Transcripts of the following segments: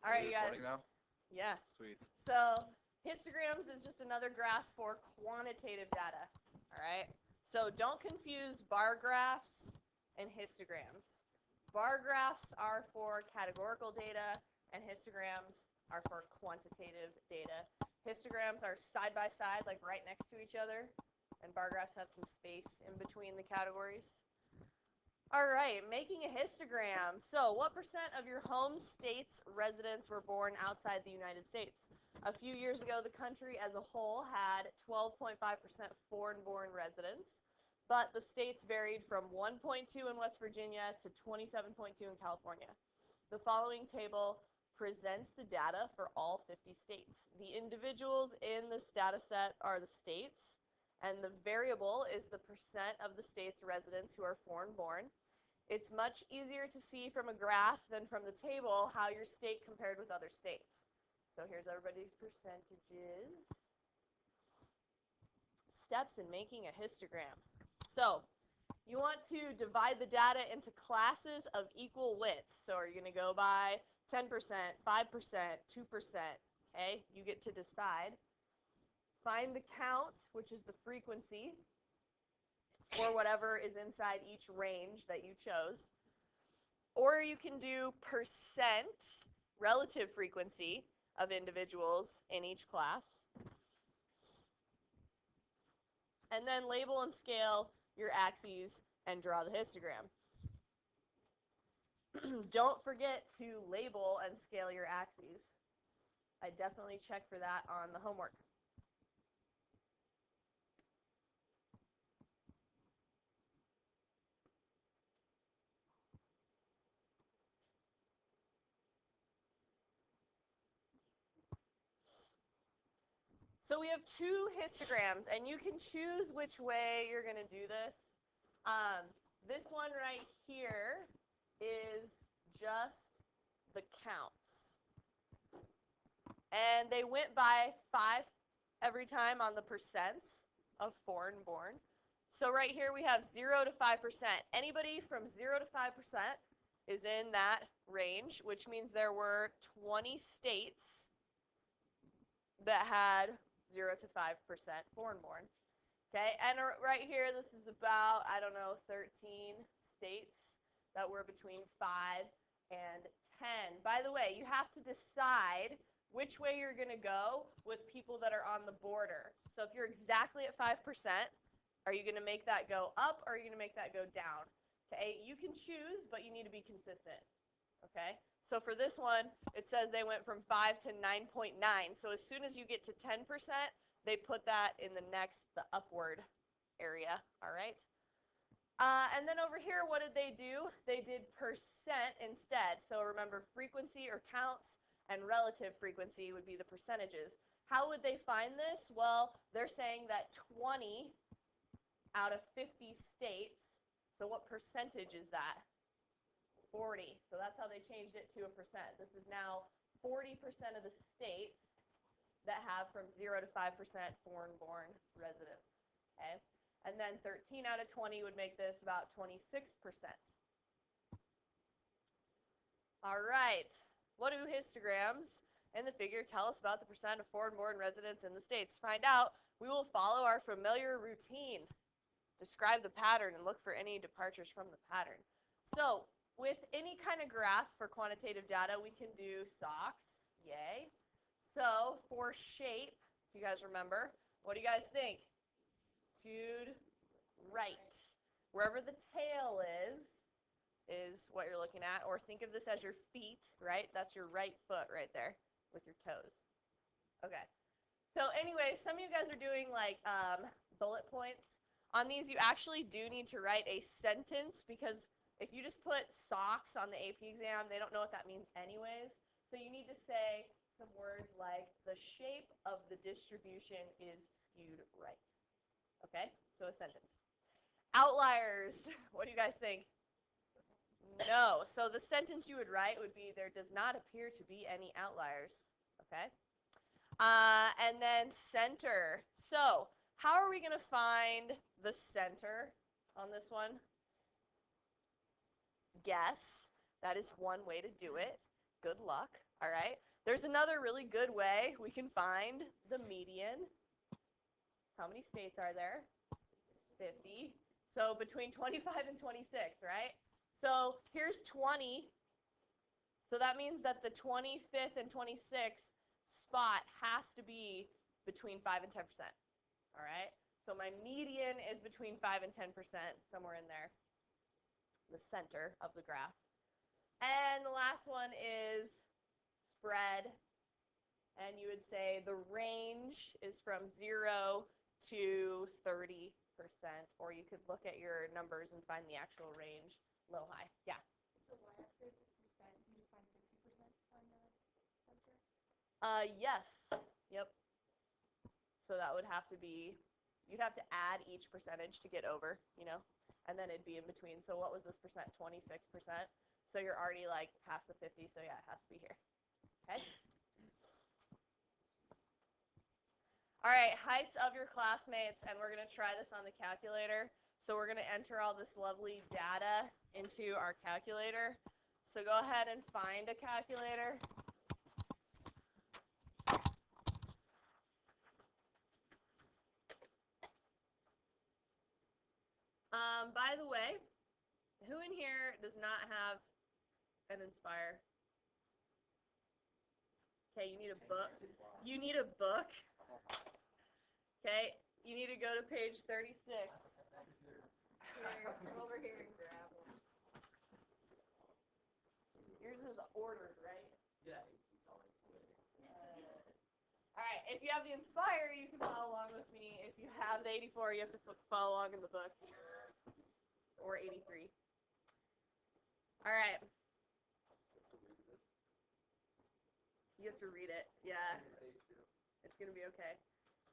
All right, you guys. Now? Yeah. Sweet. So histograms is just another graph for quantitative data. All right. So don't confuse bar graphs and histograms. Bar graphs are for categorical data, and histograms are for quantitative data. Histograms are side by side, like right next to each other, and bar graphs have some space in between the categories. All right, making a histogram. So what percent of your home state's residents were born outside the United States? A few years ago, the country as a whole had 12.5% foreign-born residents, but the states varied from 1.2 in West Virginia to 27.2 in California. The following table presents the data for all 50 states. The individuals in this data set are the states, and the variable is the percent of the state's residents who are foreign-born. It's much easier to see from a graph than from the table how your state compared with other states. So here's everybody's percentages. Steps in making a histogram. So you want to divide the data into classes of equal width. So are you going to go by 10%, 5%, 2%? Okay, you get to decide. Find the count, which is the frequency, or whatever is inside each range that you chose. Or you can do percent relative frequency of individuals in each class. And then label and scale your axes and draw the histogram. Don't forget to label and scale your axes. I definitely check for that on the homework. So we have two histograms, and you can choose which way you're going to do this. This one right here is just the counts. And they went by 5 every time on the percents of foreign-born. So right here we have 0 to 5%. Anybody from 0 to 5% is in that range, which means there were 20 states that had 0 to 5% foreign-born. Okay, and right here, this is about, 13 states that were between 5 and 10. By the way, you have to decide which way you're going to go with people that are on the border. So if you're exactly at 5%, are you going to make that go up or are you going to make that go down? Okay, you can choose, but you need to be consistent. Okay, so for this one, it says they went from 5 to 9.9. So as soon as you get to 10%, they put that in the upward area, all right? And then over here, what did they do? They did percent instead. So remember, frequency or counts and relative frequency would be the percentages. How would they find this? Well, they're saying that 20 out of 50 states, so what percentage is that? 40. So that's how they changed it to a percent. This is now 40% of the states that have from 0 to 5% foreign-born residents. Okay? And then 13 out of 20 would make this about 26%. All right. What do histograms in the figure tell us about the percent of foreign-born residents in the states? To find out, we will follow our familiar routine. Describe the pattern and look for any departures from the pattern. So with any kind of graph for quantitative data, we can do SOCs. Yay. So for shape, if you guys remember, what do you guys think? Skewed right. Wherever the tail is what you're looking at. Or think of this as your feet, right? That's your right foot right there with your toes. Okay. So anyway, some of you guys are doing like bullet points. On these, you actually do need to write a sentence because if you just put socks on the AP exam, they don't know what that means anyways. So you need to say some words like the shape of the distribution is skewed right. Okay, so a sentence. Outliers, what do you guys think? No, so the sentence you would write would be there does not appear to be any outliers. Okay, and then center. So how are we going to find the center on this one? Guess. That is one way to do it. Good luck, all right? There's another really good way we can find the median. How many states are there? 50. So between 25 and 26, right? So here's 20. So that means that the 25th and 26th spot has to be between 5 and 10%. All right? So my median is between 5 and 10%, somewhere in there, the center of the graph. And the last one is spread. And you would say the range is from 0 to 30%, or you could look at your numbers and find the actual range, low, high. Yeah? The y-axis is percent. You just find 50% on the center? Yes. Yep. So that would have to be, you'd have to add each percentage to get over, you know, and then it'd be in between. So what was this percent? 26%. So you're already like past the 50, so yeah, it has to be here. Okay? All right, heights of your classmates, and we're going to try this on the calculator. So we're going to enter all this lovely data into our calculator. So go ahead and find a calculator. By the way, who in here does not have an Inspire? Okay, you need a book. You need a book. Okay, you need to go to page 36. Here, come over here and grab one. Yours is ordered, right? Yeah, it's always good. All right, if you have the Inspire, you can follow along with me. If you have the 84, you have to follow along in the book. Or 83. All right. You have to read it. Yeah. It's going to be okay.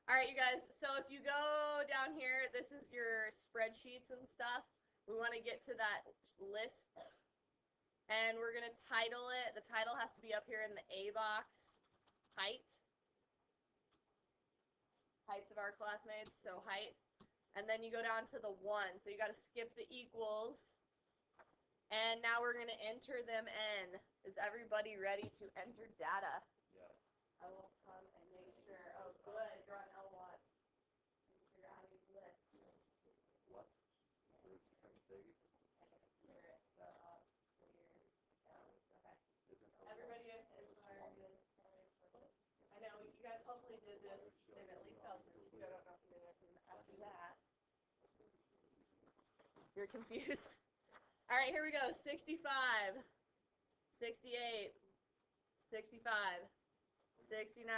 All right, you guys. So if you go down here, this is your spreadsheets and stuff. We want to get to that list. And we're going to title it. The title has to be up here in the A box. Height. Heights of our classmates. So height. And then you go down to the 1. So you got to skip the equals. And now we're going to enter them in. Is everybody ready to enter data? Yeah. I will come and make sure. Oh, good. You're on L1. Figure out how to use list. What? Where's it from? Take it? Clear it. So I'll clear down. Okay. Everybody is good. I know you guys hopefully did this in at least Celsius. I don't know if you did it after that. You're confused. All right, here we go. 65, 68, 65, 69,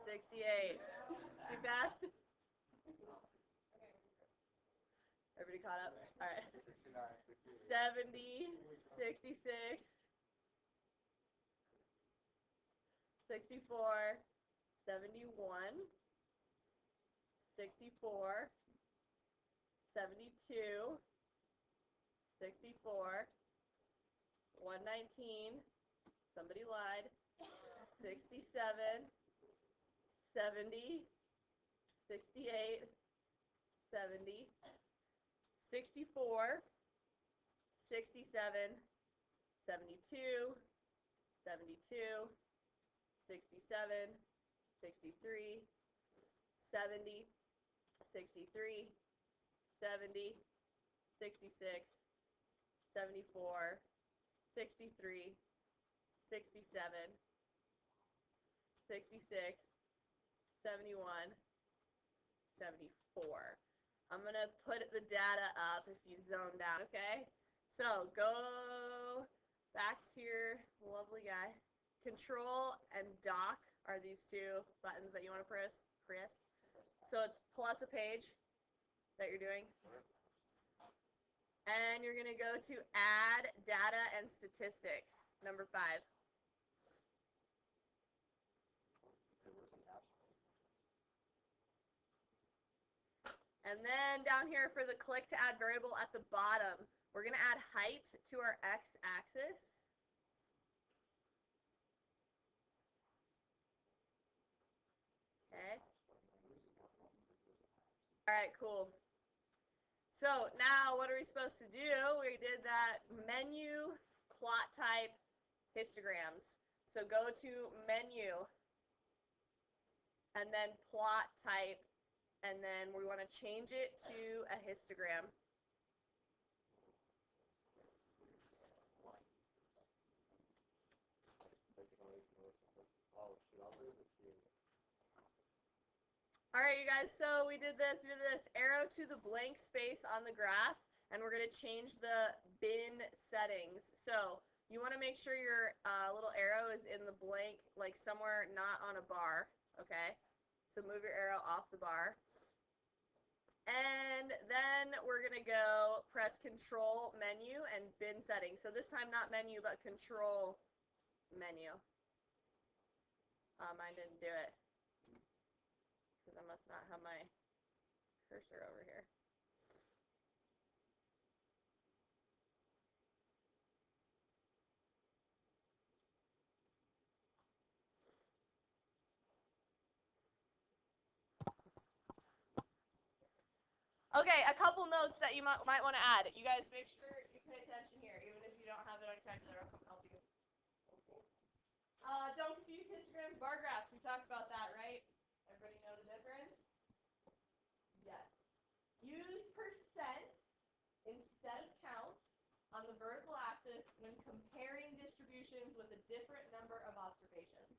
68. Too fast? Everybody caught up? All right. 70, 66, 64, 71, 64, 72, 64, 119, somebody lied, 67, 70, 68, 70, 64, 67, 72, 72, 67, 63, 70, 63, 70, 66, 74, 63, 67, 66, 71, 74. I'm going to put the data up if you zoned out, okay? So go back to your lovely guy. Control and dock are these two buttons that you want to press. So it's plus a page that you're doing. And you're going to go to add data and statistics, number 5. And then down here for the click to add variable at the bottom, we're going to add height to our x-axis. Okay. All right, cool. So now what are we supposed to do? We did that menu, plot type, histograms. So go to menu, and then plot type, and then we want to change it to a histogram. All right, you guys, so we did this. Arrow to the blank space on the graph, and we're going to change the bin settings. So you want to make sure your little arrow is in the blank, like somewhere not on a bar, okay? So move your arrow off the bar. And then we're going to go press Control menu and bin settings. So this time not menu, but Control menu. Mine didn't do it, because I must not have my cursor over here. Okay, a couple notes that you might want to add. You guys make sure you pay attention here, even if you don't have it on your calculator. I'll come help you. Don't confuse histograms, bar graphs. We talked about that, right? Everybody know the difference? Yes. Use percent instead of counts on the vertical axis when comparing distributions with a different number of observations.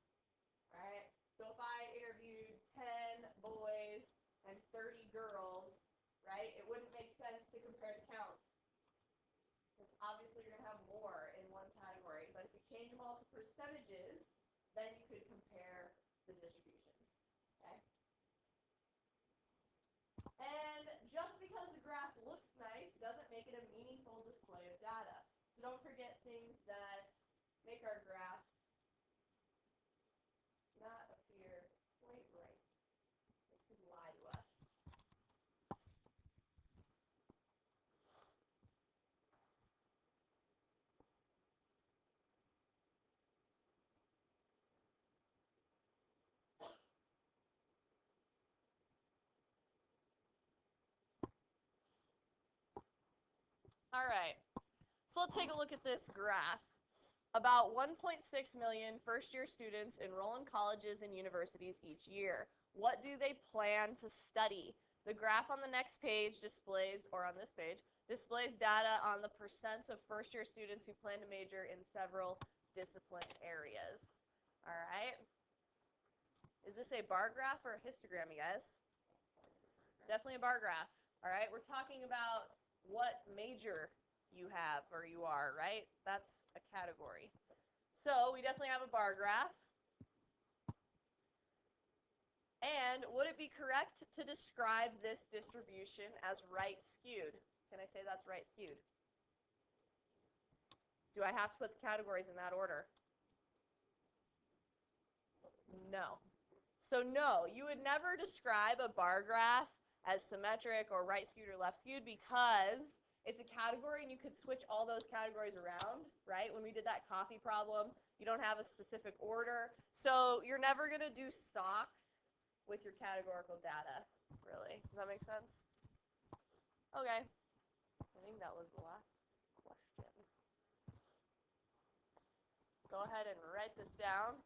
All right? So if I interviewed 10 boys and 30 girls, right, it wouldn't make sense to compare the counts. Because obviously you're going to have more in one category. But if you change them all to percentages, then you could compare the distributions. Okay? And just because the graph looks nice doesn't make it a meaningful display of data. So don't forget things that make our graphs not appear quite right. They could lie to us. All right, so let's take a look at this graph. About 1.6 million first-year students enroll in colleges and universities each year. What do they plan to study? The graph on the next page displays, or on this page, displays data on the percents of first-year students who plan to major in several discipline areas. All right. Is this a bar graph or a histogram, you guys? Definitely a bar graph. All right. We're talking about what major you have or you are, right? That's a category. So we definitely have a bar graph. And would it be correct to describe this distribution as right skewed? Can I say that's right skewed? Do I have to put the categories in that order? No. So no, you would never describe a bar graph as symmetric or right skewed or left skewed, because it's a category and you could switch all those categories around, right? When we did that coffee problem, you don't have a specific order. So you're never going to do stocks with your categorical data, really. Does that make sense? Okay. I think that was the last question. Go ahead and write this down.